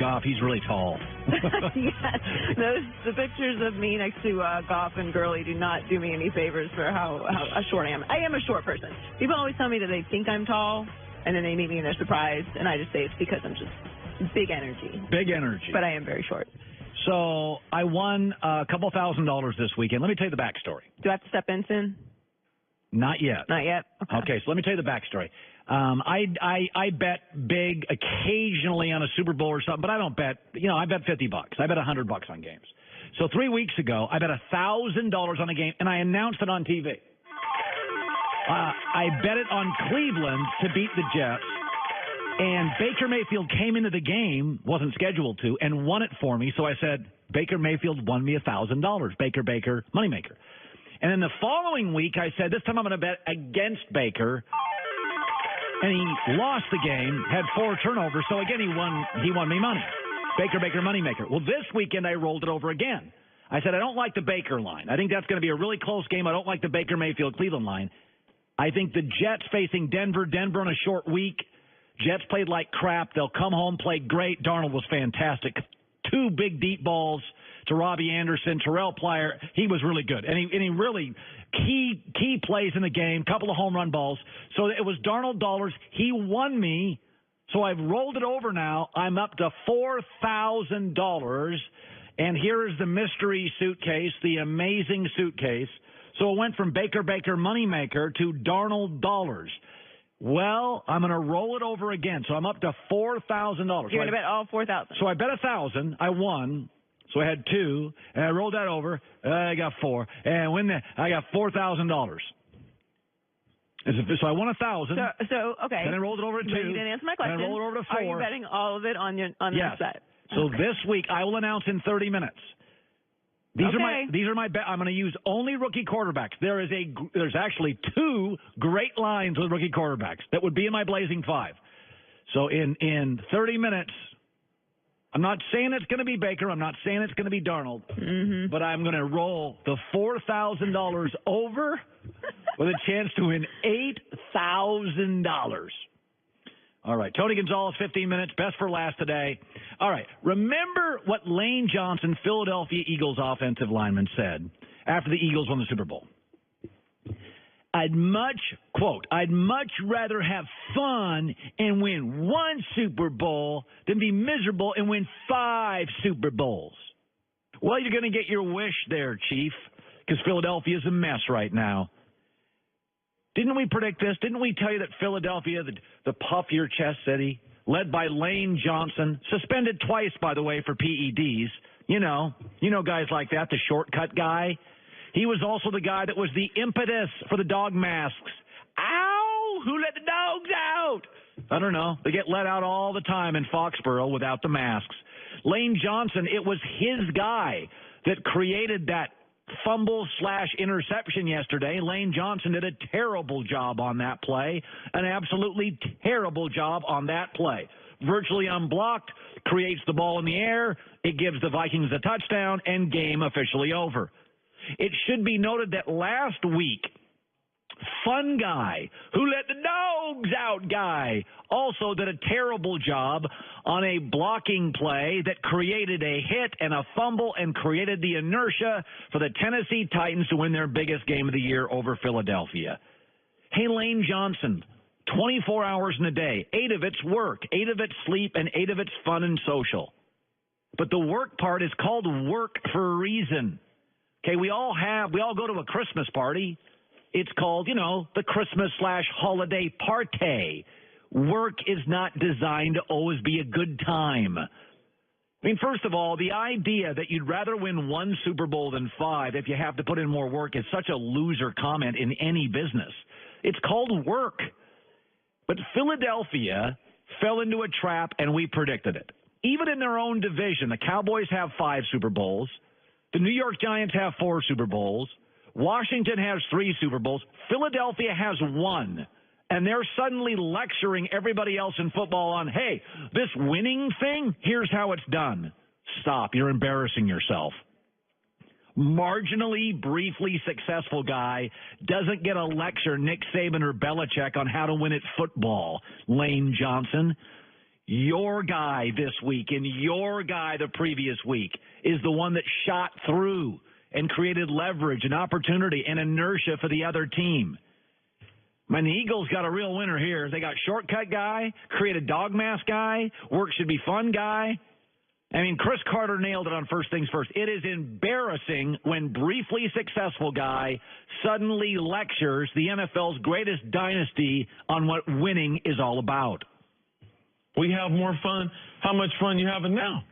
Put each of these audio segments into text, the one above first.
Goff. He's really tall. Yes, the pictures of me next to Goff and Gurley do not do me any favors for how short I am. I am a short person. People always tell me that they think I'm tall, and then they meet me and they're surprised, and I just say it's because I'm just big energy. Big energy. But I am very short. So I won a couple $1,000s this weekend. Let me tell you the backstory. Do I have to step in soon? Not yet. Not yet? Okay, so let me tell you the backstory. I bet big occasionally on a Super Bowl or something, but I don't bet, I bet $50. I bet $100 on games. So 3 weeks ago, I bet $1,000 on a game, and I announced it on TV. I bet it on Cleveland to beat the Jets, and Baker Mayfield came into the game, wasn't scheduled to, and won it for me. So I said, Baker Mayfield won me $1,000. Baker, moneymaker. And then the following week, I said, this time I'm going to bet against Baker. And he lost the game, had 4 turnovers. So again, he won me money. Baker, moneymaker. Well, this weekend I rolled it over again. I said, I don't like the Baker line. I think that's going to be a really close game. I don't like the Baker Mayfield Cleveland line. I think the Jets facing Denver on a short week. Jets played like crap. They'll come home, play great. Darnold was fantastic. 2 big deep balls to Robbie Anderson. Terrell Pryor, he was really good. And he really key plays in the game, couple of home run balls. So it was Darnold dollars. He won me. So I've rolled it over now. I'm up to $4,000. And here is the mystery suitcase, the amazing suitcase. So it went from Baker moneymaker to Darnold dollars. Well, I'm going to roll it over again. So I'm up to $4,000. You're going to bet all $4,000. So I bet $1,000. I won. So I had 2, and I rolled that over. I got 4, and I got $4,000. So I won 1,000. So okay. Then I rolled it over to 2. But you didn't answer my question. And I rolled it over to 4. Are you betting all of it on this bet? So this week I will announce in 30 minutes. These are my bet. I'm going to use only rookie quarterbacks. There's actually 2 great lines with rookie quarterbacks that would be in my Blazing 5. So in 30 minutes, I'm not saying it's going to be Baker. I'm not saying it's going to be Darnold. Mm-hmm. But I'm going to roll the $4,000 over with a chance to win $8,000. All right. Tony Gonzalez, 15 minutes. Best for last today. All right. Remember what Lane Johnson, Philadelphia Eagles offensive lineman, said after the Eagles won the Super Bowl. I'd much rather have fun and win 1 Super Bowl than be miserable and win 5 Super Bowls. Well, you're going to get your wish there, Chief, because Philadelphia is a mess right now. Didn't we predict this? Didn't we tell you that Philadelphia, the puff your chest city, led by Lane Johnson, suspended twice, by the way, for PEDs. You know guys like that, the shortcut guy. He was also the guy that was the impetus for the dog masks. Ow! Who let the dogs out? I don't know. They get let out all the time in Foxborough without the masks. Lane Johnson, it was his guy that created that fumble/interception yesterday. Lane Johnson did a terrible job on that play, an absolutely terrible job on that play. Virtually unblocked, creates the ball in the air, it gives the Vikings a touchdown, and game officially over. It should be noted that last week, fun guy, who let the dogs out guy, also did a terrible job on a blocking play that created a hit and a fumble and created the inertia for the Tennessee Titans to win their biggest game of the year over Philadelphia. Hey, Lane Johnson, 24 hours in a day, 8 of it's work, 8 of it's sleep, and 8 of it's fun and social. But the work part is called work for a reason. Okay, we all go to a Christmas party. It's called, the Christmas/holiday party. Work is not designed to always be a good time. I mean, first of all, the idea that you'd rather win 1 Super Bowl than 5 if you have to put in more work is such a loser comment in any business. It's called work. But Philadelphia fell into a trap, and we predicted it. Even in their own division, the Cowboys have 5 Super Bowls. The New York Giants have 4 Super Bowls. Washington has 3 Super Bowls. Philadelphia has 1. And they're suddenly lecturing everybody else in football on, hey, this winning thing, here's how it's done. Stop. You're embarrassing yourself. Marginally, briefly successful guy doesn't get a lecture, Nick Saban or Belichick, on how to win at football. Lane Johnson. Your guy this week and your guy the previous week is the one that shot through and created leverage and opportunity and inertia for the other team. Man, the Eagles got a real winner here. They got shortcut guy, created dog mask guy, work should be fun guy. I mean, Chris Carter nailed it on First Things First. It is embarrassing when briefly successful guy suddenly lectures the NFL's greatest dynasty on what winning is all about. We have more fun. How much fun you having now?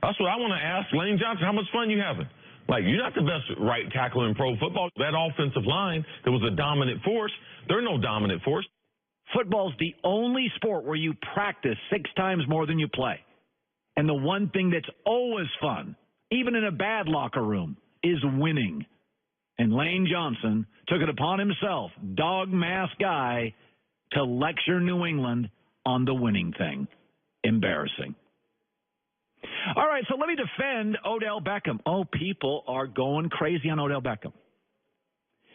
That's what I want to ask Lane Johnson. How much fun you having? Like, you're not the best right tackle in pro football. That offensive line that was a dominant force, they're no dominant force. Football's the only sport where you practice 6 times more than you play. And the one thing that's always fun, even in a bad locker room, is winning. And Lane Johnson took it upon himself, dog mask guy, to lecture New England on the winning thing. Embarrassing. All right, so let me defend Odell Beckham. Oh, people are going crazy on Odell Beckham.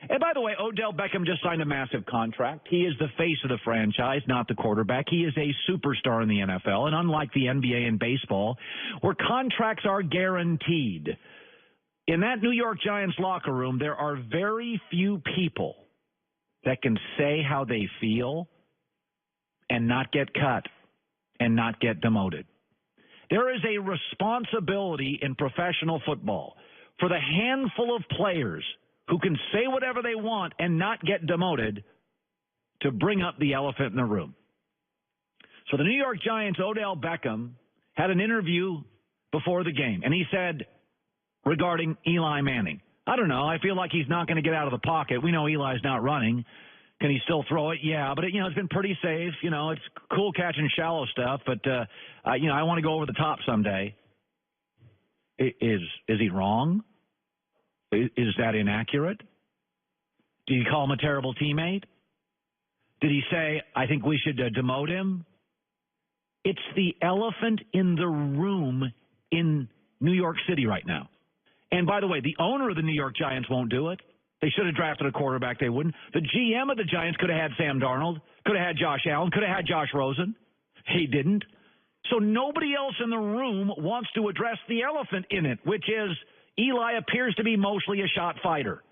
And by the way, Odell Beckham just signed a massive contract. He is the face of the franchise, not the quarterback. He is a superstar in the NFL. And unlike the NBA and baseball, where contracts are guaranteed, in that New York Giants locker room, there are very few people that can say how they feel and not get cut and not get demoted. There is a responsibility in professional football for the handful of players who can say whatever they want and not get demoted to bring up the elephant in the room. So the New York Giants' Odell Beckham had an interview before the game, and he said regarding Eli Manning, I don't know, I feel like he's not going to get out of the pocket. We know Eli's not running. Can he still throw it? Yeah, but it's been pretty safe. It's cool catching shallow stuff, but I want to go over the top someday. Is he wrong? Is that inaccurate? Did he call him a terrible teammate? Did he say, I think we should demote him? It's the elephant in the room in New York City right now. And by the way, the owner of the New York Giants won't do it. They should have drafted a quarterback. They wouldn't. The GM of the Giants could have had Sam Darnold, could have had Josh Allen, could have had Josh Rosen. He didn't. So nobody else in the room wants to address the elephant in it, which is Eli appears to be mostly a shot fighter.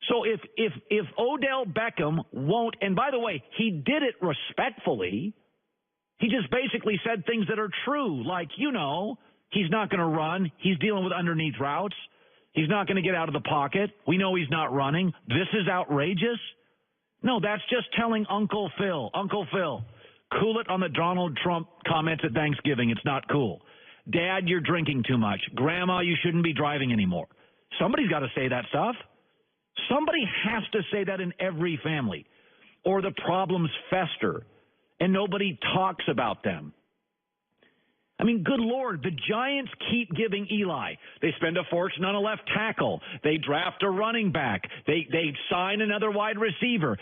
So if Odell Beckham won't, and by the way, he did it respectfully. He just basically said things that are true, like, he's not going to run. He's dealing with underneath routes. He's not going to get out of the pocket. We know he's not running. This is outrageous. No, that's just telling Uncle Phil, cool it on the Donald Trump comments at Thanksgiving. It's not cool. Dad, you're drinking too much. Grandma, you shouldn't be driving anymore. Somebody's got to say that stuff. Somebody has to say that in every family, or the problems fester and nobody talks about them. I mean, good Lord, the Giants keep giving Eli. They spend a fortune on a left tackle. They draft a running back. They sign another wide receiver.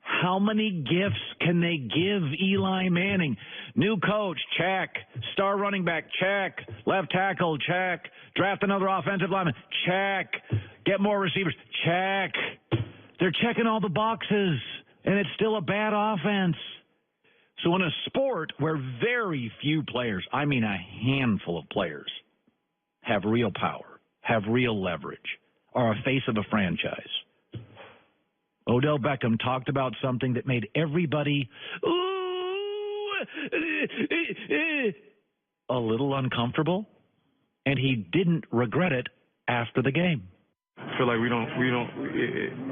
How many gifts can they give Eli Manning? New coach, check. Star running back, check. Left tackle, check. Draft another offensive lineman, check. Get more receivers, check. They're checking all the boxes, and it's still a bad offense. So in a sport where very few players, I mean a handful of players, have real power, have real leverage, are a face of a franchise, Odell Beckham talked about something that made everybody a little uncomfortable, and he didn't regret it after the game. I feel like we don't,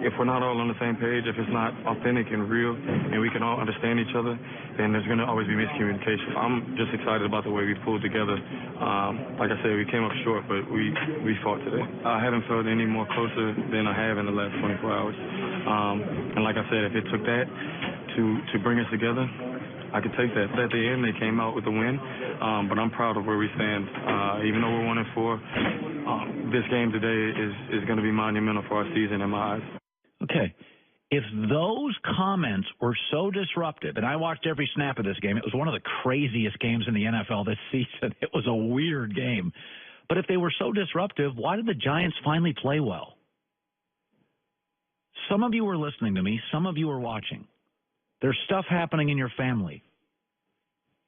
if we're not all on the same page, if it's not authentic and real, and we can all understand each other, then there's going to always be miscommunication. I'm just excited about the way we pulled together. Like I said, we came up short, but we fought today. I haven't felt any more closer than I have in the last 24 hours. And like I said, if it took that to bring us together, I could take that. At the end, they came out with a win, but I'm proud of where we stand. Even though we're 1-4, this game today is going to be monumental for our season in my eyes. Okay. If those comments were so disruptive, and I watched every snap of this game, it was one of the craziest games in the NFL this season. It was a weird game. But if they were so disruptive, why did the Giants finally play well? Some of you were listening to me. Some of you were watching. There's stuff happening in your family.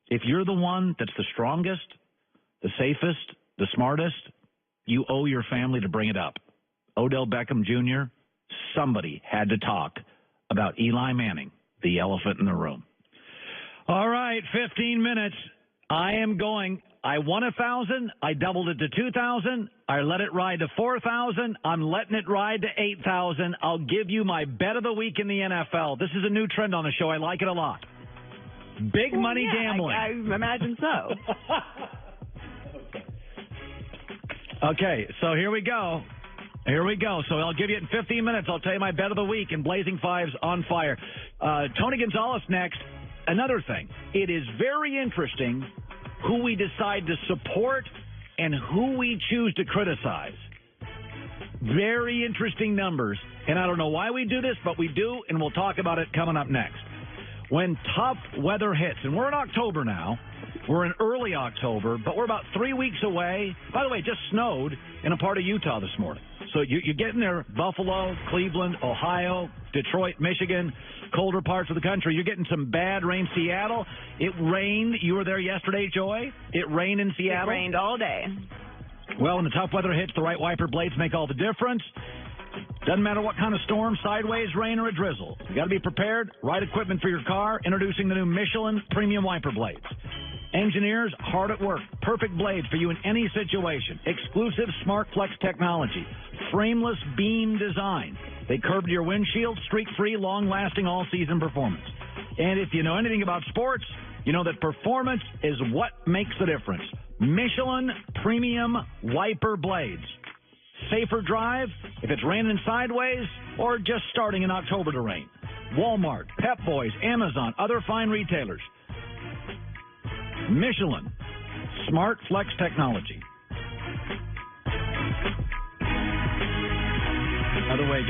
If you're the one that's the strongest, the safest, the smartest, you owe your family to bring it up. Odell Beckham Jr., somebody had to talk about Eli Manning, the elephant in the room. All right, 15 minutes. I am going. I won 1,000. I doubled it to 2,000. I let it ride to 4,000. I'm letting it ride to 8,000. I'll give you my bet of the week in the NFL. This is a new trend on the show. I like it a lot. Big money gambling. I imagine so. Okay, so here we go. Here we go. So I'll give you it in 15 minutes. I'll tell you my bet of the week in Blazing Fives on Fire. Tony Gonzalez next. Another thing. It is very interesting who we decide to support and who we choose to criticize. Very interesting numbers. And I don't know why we do this, but we do, and we'll talk about it coming up next. When tough weather hits, and we're in October now, we're in early October, but we're about 3 weeks away. By the way, it just snowed in a part of Utah this morning. So you're getting there, Buffalo, Cleveland, Ohio, Detroit, Michigan, colder parts of the country. You're getting some bad rain. Seattle, it rained. You were there yesterday, Joy. It rained in Seattle. It rained all day. Well, when the tough weather hits, the right wiper blades make all the difference. Doesn't matter what kind of storm, sideways, rain, or a drizzle. You got to be prepared. Right equipment for your car. Introducing the new Michelin Premium Wiper Blades. Engineers hard at work. Perfect blades for you in any situation. Exclusive Smart Flex technology. Frameless beam design. They curb to your windshield. Streak-free, long-lasting, all-season performance. And if you know anything about sports, you know that performance is what makes the difference. Michelin Premium Wiper Blades. Safer drive if it's raining sideways or just starting in October to rain. Walmart, Pep Boys, Amazon, other fine retailers. Michelin Smart Flex technology. By the way,